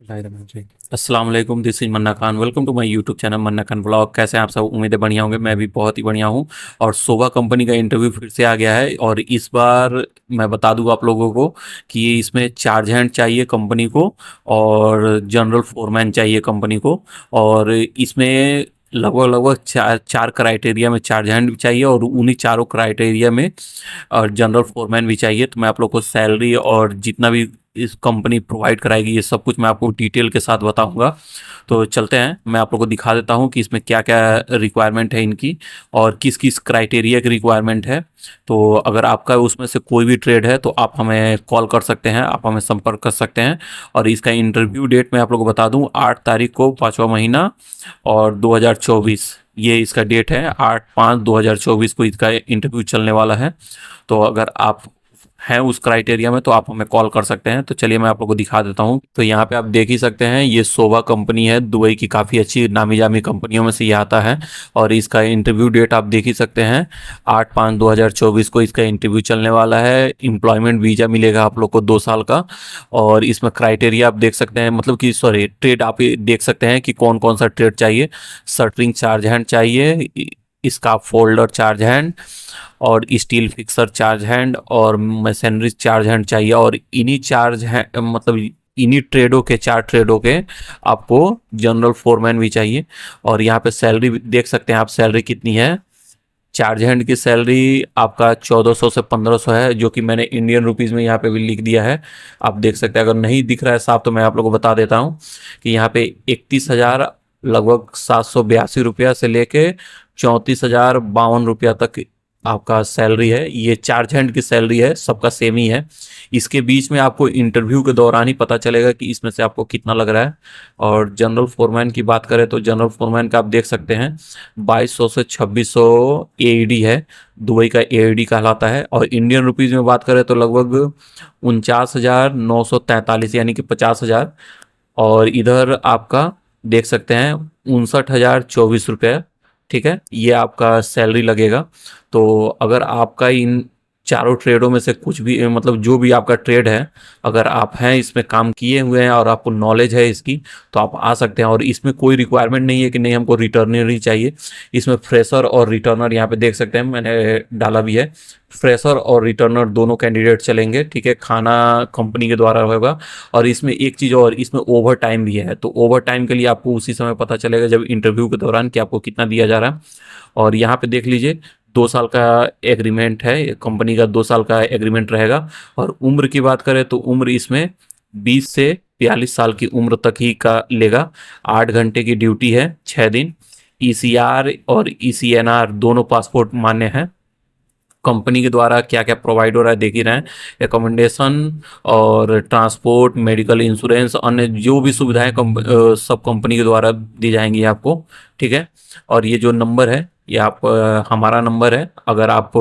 अस्सलाम वालेकुम, this is Manna Khan. Welcome to my YouTube channel Manna Khan blog. कैसे हैं आप सब? उम्मीदें बढ़िया होंगे। मैं भी बहुत ही बढ़िया हूं। और सोवा कंपनी का इंटरव्यू फिर से आ गया है और इस बार मैं बता दूं आप लोगों को कि इसमें चार्ज हैंड चाहिए कंपनी को और जनरल फोरमैन चाहिए कंपनी को। और इसमें लगभग लगभग चार चार क्राइटेरिया में चार्ज हैंड भी चाहिए और उन्हीं चारों क्राइटेरिया में और जनरल फोरमैन भी चाहिए। तो मैं आप लोग को सैलरी और जितना भी इस कंपनी प्रोवाइड कराएगी ये सब कुछ मैं आपको डिटेल के साथ बताऊंगा। तो चलते हैं, मैं आप लोग को दिखा देता हूं कि इसमें क्या क्या रिक्वायरमेंट है इनकी और किस किस क्राइटेरिया की रिक्वायरमेंट है। तो अगर आपका उसमें से कोई भी ट्रेड है तो आप हमें कॉल कर सकते हैं, आप हमें संपर्क कर सकते हैं। और इसका इंटरव्यू डेट मैं आप लोग को बता दूं, 8 तारीख को 5वां महीना और 2024 ये इसका डेट है। 8/5/2024 को इसका इंटरव्यू चलने वाला है। तो अगर आप हैं उस क्राइटेरिया में तो आप हमें कॉल कर सकते हैं। तो चलिए मैं आप लोगों को दिखा देता हूँ। तो यहाँ पे आप देख ही सकते हैं, ये सोवा कंपनी है, दुबई की काफ़ी अच्छी नामी जामी कंपनियों में से ये आता है। और इसका इंटरव्यू डेट आप देख ही सकते हैं, 8/5/2024 को इसका इंटरव्यू चलने वाला है। एम्प्लॉयमेंट वीज़ा मिलेगा आप लोग को 2 साल का। और इसमें क्राइटेरिया आप देख सकते हैं, मतलब कि सॉरी ट्रेड आप देख सकते हैं कि कौन कौन सा ट्रेड चाहिए। शटरिंग चार्ज हैंड चाहिए, इसका फोल्डर चार्ज हैंड और स्टील फिक्सर चार्ज हैंड और मशीनरी चार्ज हैंड चाहिए। और इन्हीं चार्ज हैंड मतलब इन्हीं ट्रेडों के 4 ट्रेडों के आपको जनरल फोरमैन भी चाहिए। और यहाँ पे सैलरी देख सकते हैं आप, सैलरी कितनी है। चार्ज हैंड की सैलरी आपका 1400 से 1500 है, जो कि मैंने इंडियन रुपीज़ में यहाँ पे भी लिख दिया है। आप देख सकते हैं, अगर नहीं दिख रहा है साफ तो मैं आप लोगों को बता देता हूँ कि यहाँ पे 31,000 लगभग 782 रुपया से लेके 34,052 रुपया तक आपका सैलरी है। ये चार्ज हैंड की सैलरी है, सबका सेम ही है। इसके बीच में आपको इंटरव्यू के दौरान ही पता चलेगा कि इसमें से आपको कितना लग रहा है। और जनरल फोरमैन की बात करें तो जनरल फोरमैन का आप देख सकते हैं 2200 से 2600 एईडी है, दुबई का एईडी कहलाता है। और इंडियन रुपीज़ में बात करें तो लगभग 49,943 यानी कि 50,000। और इधर आपका देख सकते हैं 59,024 रुपये। ठीक है, ये आपका सैलरी लगेगा। तो अगर आपका इन चारों ट्रेडों में से कुछ भी मतलब जो भी आपका ट्रेड है, अगर आप हैं इसमें काम किए हुए हैं और आपको नॉलेज है इसकी, तो आप आ सकते हैं। और इसमें कोई रिक्वायरमेंट नहीं है कि नहीं हमको रिटर्नर ही चाहिए। इसमें फ्रेशर और रिटर्नर यहाँ पे देख सकते हैं, मैंने डाला भी है। फ्रेशर और रिटर्नर दोनों कैंडिडेट चलेंगे। ठीक है, खाना कंपनी के द्वारा होगा। और इसमें एक चीज़ और, इसमें ओवर टाइम भी है। तो ओवर टाइम के लिए आपको उसी समय पता चलेगा जब इंटरव्यू के दौरान कि आपको कितना दिया जा रहा है। और यहाँ पे देख लीजिए, 2 साल का एग्रीमेंट है, कंपनी का 2 साल का एग्रीमेंट रहेगा। और उम्र की बात करें तो उम्र इसमें 20 से 42 साल की उम्र तक ही का लेगा। 8 घंटे की ड्यूटी है, 6 दिन। ईसीआर और ईसीएनआर दोनों पासपोर्ट मान्य हैं। कंपनी के द्वारा क्या क्या प्रोवाइड हो रहा है देख ही रहे हैं, एकोमोडेशन और ट्रांसपोर्ट, मेडिकल इंश्योरेंस, अन्य जो भी सुविधाएं सब कंपनी के द्वारा दी जाएंगी आपको। ठीक है, और ये जो नंबर है ये आप हमारा नंबर है। अगर आप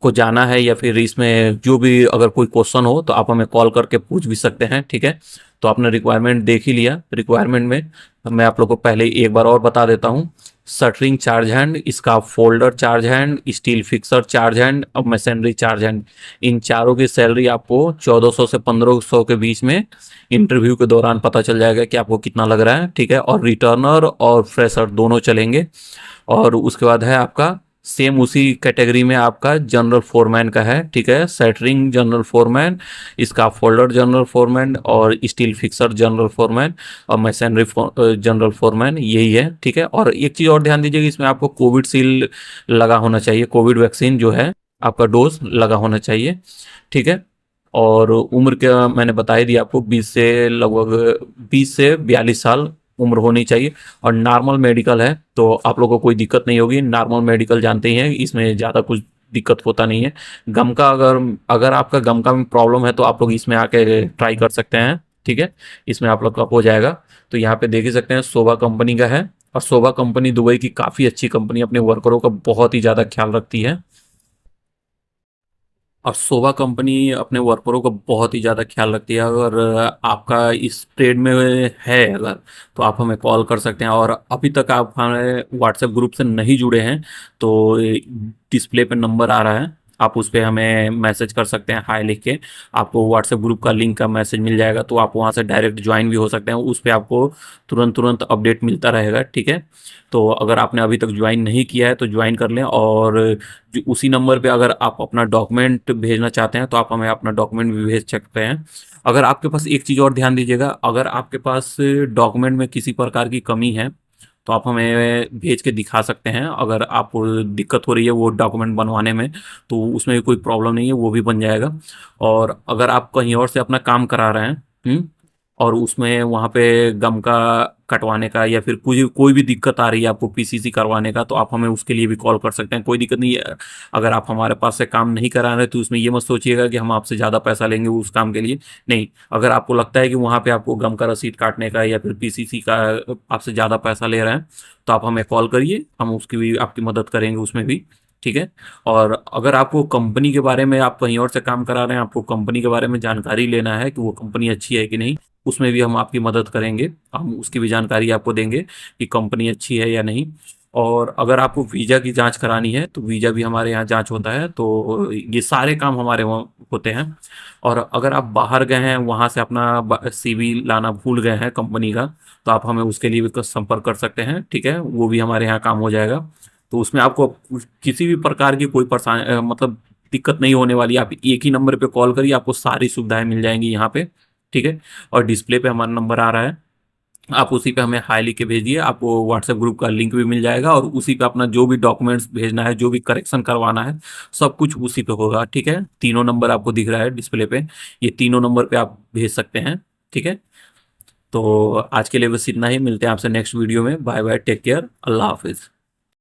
को जाना है या फिर इसमें जो भी अगर कोई क्वेश्चन हो तो आप हमें कॉल करके पूछ भी सकते हैं। ठीक है, तो आपने रिक्वायरमेंट देख ही लिया। रिक्वायरमेंट में मैं आप लोग को पहले एक बार और बता देता हूँ। शटरिंग चार्ज हैंड, इसका folder charge hand, steel fixer charge hand और मशीनरी चार्ज हैंड, इन चारों की सैलरी आपको 1400 से 1500 के बीच में इंटरव्यू के दौरान पता चल जाएगा कि आपको कितना लग रहा है। ठीक है, और रिटर्नर और फ्रेशर दोनों चलेंगे। और उसके बाद है आपका सेम उसी कैटेगरी में आपका जनरल फोरमैन का है। ठीक है, सेटरिंग जनरल फोरमैन, इसका फोल्डर जनरल फोरमैन और स्टील फिक्सर जनरल फोरमैन और मशीनरी जनरल फोरमैन, यही है। ठीक है, और एक चीज़ और ध्यान दीजिएगा, इसमें आपको कोविड सील लगा होना चाहिए, कोविड वैक्सीन जो है आपका डोज लगा होना चाहिए। ठीक है, और उम्र का मैंने बता ही दिया आपको, 20 से 42 साल उम्र होनी चाहिए। और नॉर्मल मेडिकल है तो आप लोगों को कोई दिक्कत नहीं होगी। नॉर्मल मेडिकल जानते ही हैं, इसमें ज़्यादा कुछ दिक्कत होता नहीं है। गम का अगर अगर आपका गम का प्रॉब्लम है तो आप लोग इसमें आके ट्राई कर सकते हैं। ठीक है, इसमें आप लोग का हो जाएगा। तो यहाँ पे देख ही सकते हैं सोवा कंपनी का है। और सोवा कंपनी दुबई की काफ़ी अच्छी कंपनी, अपने वर्करों का बहुत ही ज़्यादा ख्याल रखती है। और सोवा कंपनी अपने वर्करों का बहुत ही ज़्यादा ख्याल रखती है। अगर आपका इस ट्रेड में है अगर, तो आप हमें कॉल कर सकते हैं। और अभी तक आप हमारे व्हाट्सएप ग्रुप से नहीं जुड़े हैं तो डिस्प्ले पे नंबर आ रहा है, आप उस पर हमें मैसेज कर सकते हैं, हाय लिख के। आपको व्हाट्सएप ग्रुप का लिंक का मैसेज मिल जाएगा, तो आप वहाँ से डायरेक्ट ज्वाइन भी हो सकते हैं। उस पर आपको तुरंत तुरंत अपडेट मिलता रहेगा, ठीक है। तो अगर आपने अभी तक ज्वाइन नहीं किया है तो ज्वाइन कर लें। और उसी नंबर पे अगर आप अपना डॉक्यूमेंट भेजना चाहते हैं तो आप हमें अपना डॉक्यूमेंट भी भेज सकते हैं। अगर आपके पास एक चीज़ और ध्यान दीजिएगा, अगर आपके पास डॉक्यूमेंट में किसी प्रकार की कमी है तो आप हमें भेज के दिखा सकते हैं। अगर आपको दिक्कत हो रही है वो डॉक्यूमेंट बनवाने में, तो उसमें भी कोई प्रॉब्लम नहीं है, वो भी बन जाएगा। और अगर आप कहीं और से अपना काम करा रहे हैं, और उसमें वहाँ पे गम का कटवाने का या फिर कोई कोई भी दिक्कत आ रही है आपको पीसीसी करवाने का, तो आप हमें उसके लिए भी कॉल कर सकते हैं, कोई दिक्कत नहीं है। अगर आप हमारे पास से काम नहीं करा रहे तो उसमें ये मत सोचिएगा कि हम आपसे ज़्यादा पैसा लेंगे उस काम के लिए। नहीं, अगर आपको लगता है कि वहाँ पे आपको गम का रसीद काटने का या फिर पीसीसी का आपसे ज़्यादा पैसा ले रहे हैं, तो आप हमें कॉल करिए, हम उसकी भी आपकी मदद करेंगे उसमें भी, ठीक है। और अगर आपको कंपनी के बारे में, आप कहीं और से काम करा रहे हैं, आपको कंपनी के बारे में जानकारी लेना है कि वो कंपनी अच्छी है कि नहीं, उसमें भी हम आपकी मदद करेंगे। हम उसकी भी जानकारी आपको देंगे कि कंपनी अच्छी है या नहीं। और अगर आपको वीज़ा की जांच करानी है तो वीज़ा भी हमारे यहाँ जांच होता है। तो ये सारे काम हमारे वहाँ होते हैं। और अगर आप बाहर गए हैं, वहाँ से अपना सीवी लाना भूल गए हैं कंपनी का, तो आप हमें उसके लिए भी संपर्क कर सकते हैं, ठीक है। वो भी हमारे यहाँ काम हो जाएगा। तो उसमें आपको किसी भी प्रकार की कोई परेशानी, मतलब दिक्कत नहीं होने वाली। आप एक ही नंबर पे कॉल करिए, आपको सारी सुविधाएं मिल जाएंगी यहाँ पे, ठीक है। और डिस्प्ले पे हमारा नंबर आ रहा है, आप उसी पे हमें हाई लिख के भेजिए। आपको व्हाट्सएप ग्रुप का लिंक भी मिल जाएगा, और उसी पे अपना जो भी डॉक्यूमेंट्स भेजना है, जो भी करेक्शन करवाना है, सब कुछ उसी पे होगा, ठीक है। तीनों नंबर आपको दिख रहा है डिस्प्ले पे, ये तीनों नंबर पे आप भेज सकते हैं, ठीक है। तो आज के लिए बस इतना ही, मिलते हैं आपसे नेक्स्ट वीडियो में। बाय बाय, टेक केयर, अल्लाह हाफिज़।